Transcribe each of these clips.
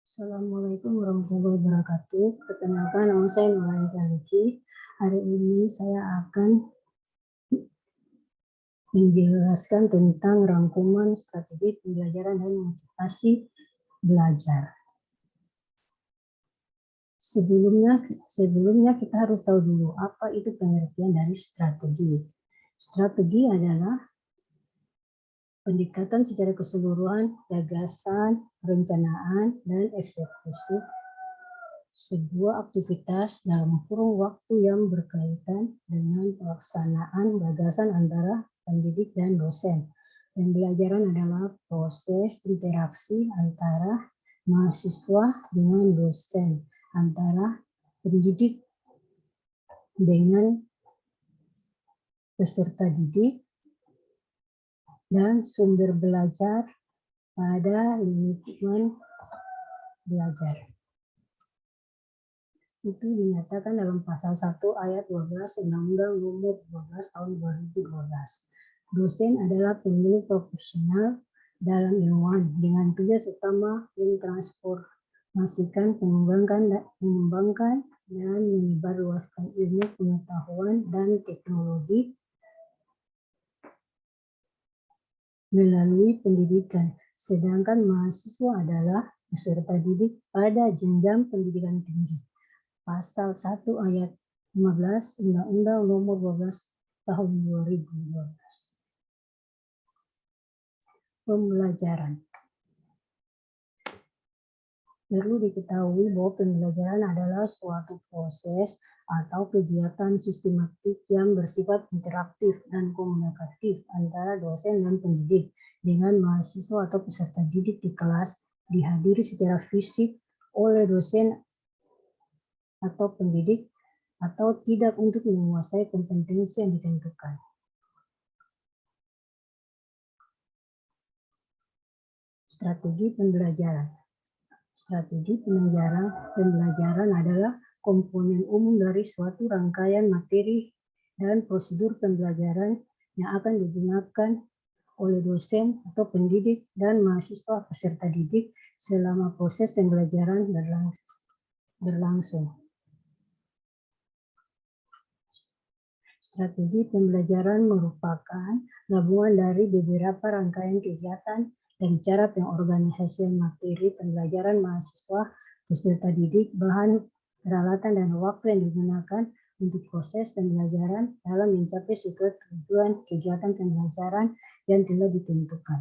Assalamualaikum warahmatullahi wabarakatuh. Perkenalkan, nama saya Nurani Taliki. Hari ini saya akan menjelaskan tentang rangkuman strategi pembelajaran dan motivasi belajar. Sebelumnya kita harus tahu dulu apa itu pengertian dari strategi. Strategi adalah pendekatan secara keseluruhan, gagasan, perencanaan, dan eksekusi sebuah aktivitas dalam kurun waktu yang berkaitan dengan pelaksanaan gagasan antara pendidik dan dosen. Pembelajaran adalah proses interaksi antara mahasiswa dengan dosen, antara pendidik dengan peserta didik, dan sumber belajar pada lingkungan belajar. Itu dinyatakan dalam pasal 1 ayat 12 Undang-Undang Nomor 12 Tahun 2012. Dosen adalah pemilik profesional dalam ilmuwan dengan tugas utama mentransformasikan, mengembangkan dan menyebarluaskan ilmu pengetahuan dan teknologi melalui pendidikan. Sedangkan mahasiswa adalah peserta didik pada jenjang pendidikan tinggi. Pasal 1 ayat 15 Undang-Undang Nomor 12 Tahun 2012. Pembelajaran. Perlu diketahui bahwa pembelajaran adalah suatu proses atau kegiatan sistematik yang bersifat interaktif dan komunikatif antara dosen dan pendidik dengan mahasiswa atau peserta didik di kelas, dihadiri secara fisik oleh dosen atau pendidik atau tidak untuk menguasai kompetensi yang ditentukan. Strategi pembelajaran. Strategi pembelajaran adalah komponen umum dari suatu rangkaian materi dan prosedur pembelajaran yang akan digunakan oleh dosen atau pendidik dan mahasiswa peserta didik selama proses pembelajaran berlangsung. Strategi pembelajaran merupakan gabungan dari beberapa rangkaian kegiatan dan cara pengorganisasian materi pembelajaran mahasiswa peserta didik, bahan, peralatan, dan waktu yang digunakan untuk proses pembelajaran dalam mencapai sesuatu tujuan kegiatan pembelajaran yang telah ditentukan.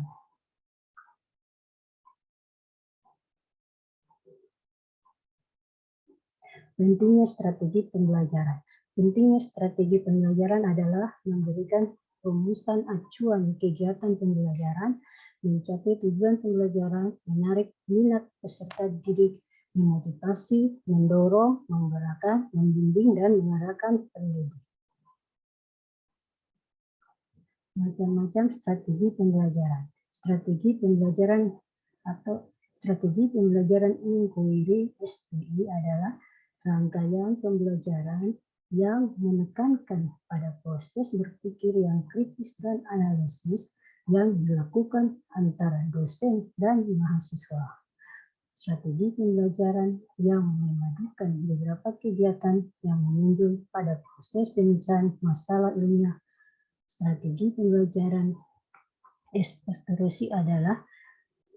Pentingnya strategi pembelajaran. Pentingnya strategi pembelajaran adalah memberikan rumusan acuan kegiatan pembelajaran, mencapai tujuan pembelajaran, menarik minat peserta didik, memotivasi, mendorong, menggerakkan, membimbing, dan mengarahkan pendidik. Macam-macam strategi pembelajaran. Strategi pembelajaran atau strategi pembelajaran inquiry (SPI) adalah rangkaian pembelajaran yang menekankan pada proses berpikir yang kritis dan analisis yang dilakukan antara dosen dan mahasiswa. Strategi pembelajaran yang memadukan beberapa kegiatan yang menunjuk pada proses pemecahan masalah ilmiah. Strategi pembelajaran eksplorasi adalah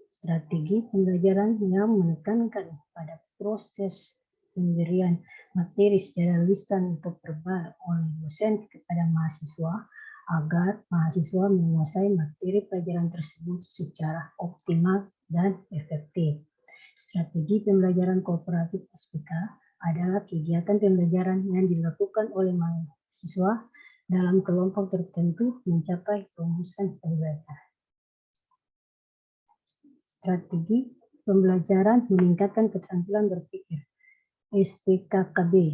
strategi pembelajaran yang menekankan pada proses pemberian materi secara lisan atau verbal oleh dosen kepada mahasiswa agar mahasiswa menguasai materi pelajaran tersebut secara optimal dan efektif. Strategi pembelajaran kooperatif (SPK) adalah kegiatan pembelajaran yang dilakukan oleh mahasiswa dalam kelompok tertentu mencapai rumusan pembelajaran. Strategi pembelajaran meningkatkan keterampilan berpikir (SPKKB),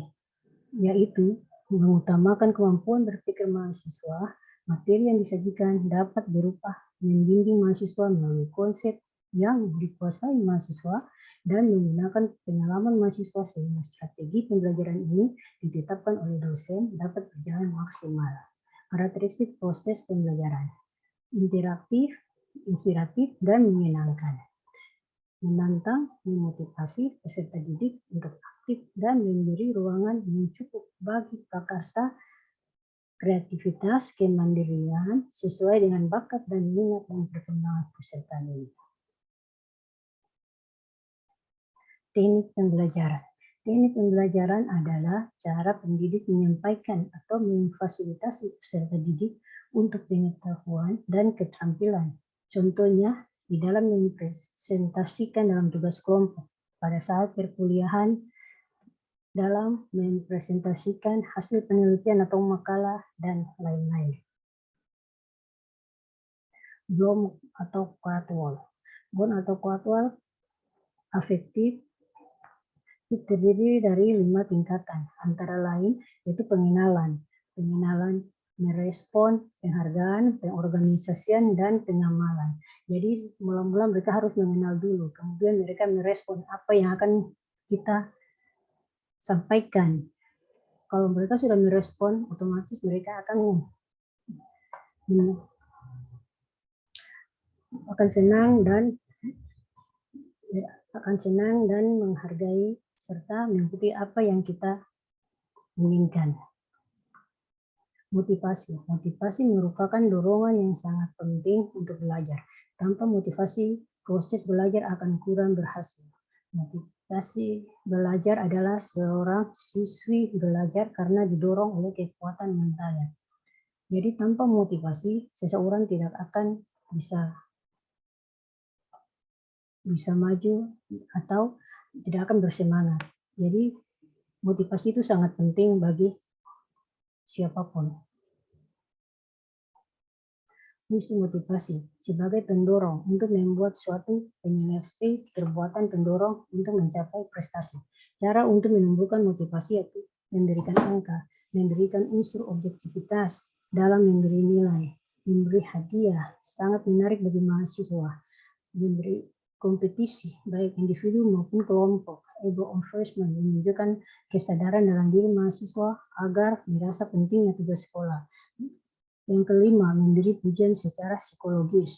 yaitu mengutamakan kemampuan berpikir mahasiswa. Materi yang disajikan dapat berupa membimbing mahasiswa melalui konsep yang dikuasai mahasiswa dan menggunakan pengalaman mahasiswa sehingga strategi pembelajaran ini ditetapkan oleh dosen dapat berjalan maksimal. Karakteristik proses pembelajaran: interaktif, inspiratif, dan menyenangkan. menantang, memotivasi peserta didik untuk aktif dan memberi ruangan yang cukup bagi prakarsa, kreativitas, kemandirian sesuai dengan bakat dan minat dan perkembangan peserta didik. Teknik pembelajaran. Teknik pembelajaran adalah cara pendidik menyampaikan atau memfasilitasi peserta didik untuk pengetahuan dan keterampilan. Contohnya, di dalam mempresentasikan dalam tugas kelompok, pada saat perkuliahan, dalam mempresentasikan hasil penelitian atau makalah, dan lain-lain. Bloom atau Caldwell. Bloom atau Caldwell afektif terdiri dari 5 tingkatan, antara lain yaitu pengenalan, merespon, penghargaan, pengorganisasian, dan pengamalan. Jadi mula-mula mereka harus mengenal dulu, kemudian mereka merespon apa yang akan kita sampaikan. Kalau mereka sudah merespon, otomatis mereka akan senang dan menghargai serta mengikuti apa yang kita inginkan. Motivasi. Motivasi merupakan dorongan yang sangat penting untuk belajar. Tanpa motivasi, proses belajar akan kurang berhasil. Motivasi belajar adalah seorang siswi belajar karena didorong oleh kekuatan mentalnya. Jadi tanpa motivasi, seseorang tidak akan bisa maju atau tidak akan bersemangat. Jadi motivasi itu sangat penting bagi siapapun. Fungsi motivasi sebagai pendorong untuk membuat suatu penyelesaian perbuatan pendorong untuk mencapai prestasi. Cara untuk menumbuhkan motivasi yaitu memberikan angka, memberikan unsur objektivitas dalam memberi nilai, memberi hadiah, sangat menarik bagi mahasiswa, memberi kompetisi baik individu maupun kelompok, ego enforcement menunjukkan kesadaran dalam diri mahasiswa agar merasa pentingnya tugas sekolah. Yang kelima, memberi pujian secara psikologis.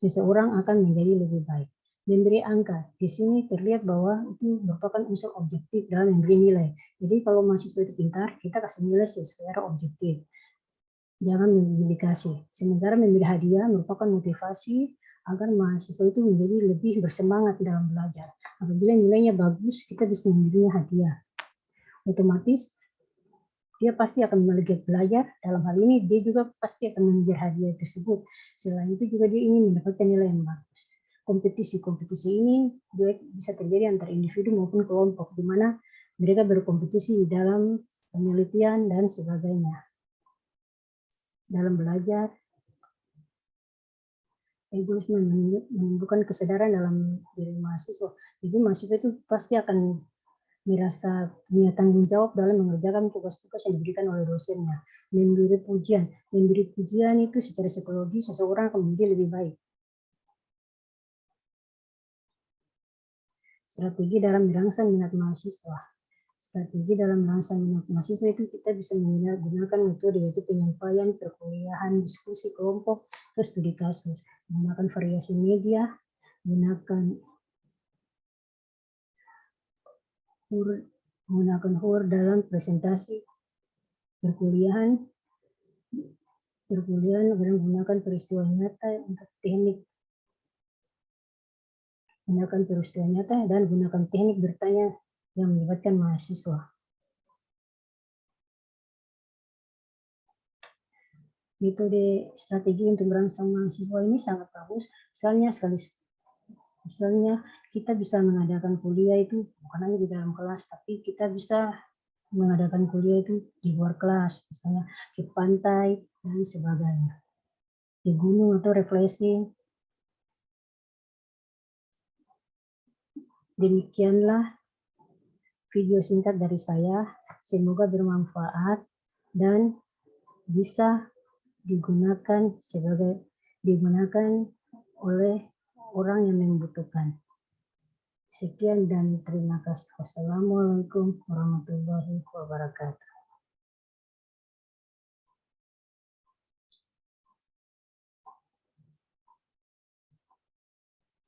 Seseorang akan menjadi lebih baik. Memberi angka, di sini terlihat bahwa itu merupakan unsur objektif dalam memberi nilai. Jadi kalau mahasiswa itu pintar, kita kasih nilai secara objektif. Jangan mendikasi. Sementara memberi hadiah merupakan motivasi agar mahasiswa itu menjadi lebih bersemangat dalam belajar. Apabila nilainya bagus, kita bisa memberinya hadiah. Otomatis dia pasti akan melegat belajar. Dalam hal ini dia juga pasti akan mengejar hadiah tersebut. Selain itu juga dia ingin mendapatkan nilai yang bagus. Kompetisi ini bisa terjadi antara individu maupun kelompok, di mana mereka berkompetisi di dalam penelitian dan sebagainya. Dalam belajar, egoisme menumbuhkan kesadaran dalam diri mahasiswa. Jadi mahasiswa itu pasti akan merasa punya tanggung jawab dalam mengerjakan tugas-tugas yang diberikan oleh dosennya. Memberi pujian itu secara psikologi seseorang akan menjadi lebih baik. Strategi dalam merangsang minat mahasiswa. Strategi dalam merangsang minat mahasiswa itu kita bisa menggunakan metode yaitu penyampaian, perkuliahan, diskusi kelompok, terus studi kasus. Menggunakan variasi media, menggunakan HUR dalam presentasi perkuliahan menggunakan peristiwa nyata untuk teknik dan gunakan teknik bertanya yang melibatkan mahasiswa. Metode strategi untuk merangsang mahasiswa ini sangat bagus. Misalnya kita bisa mengadakan kuliah itu bukan hanya di dalam kelas, tapi kita bisa mengadakan kuliah itu di luar kelas, misalnya ke pantai dan sebagainya, di gunung atau refreshing. Demikianlah video singkat dari saya, semoga bermanfaat dan bisa digunakan oleh orang yang membutuhkan. Sekian dan terima kasih. Wassalamualaikum warahmatullahi wabarakatuh.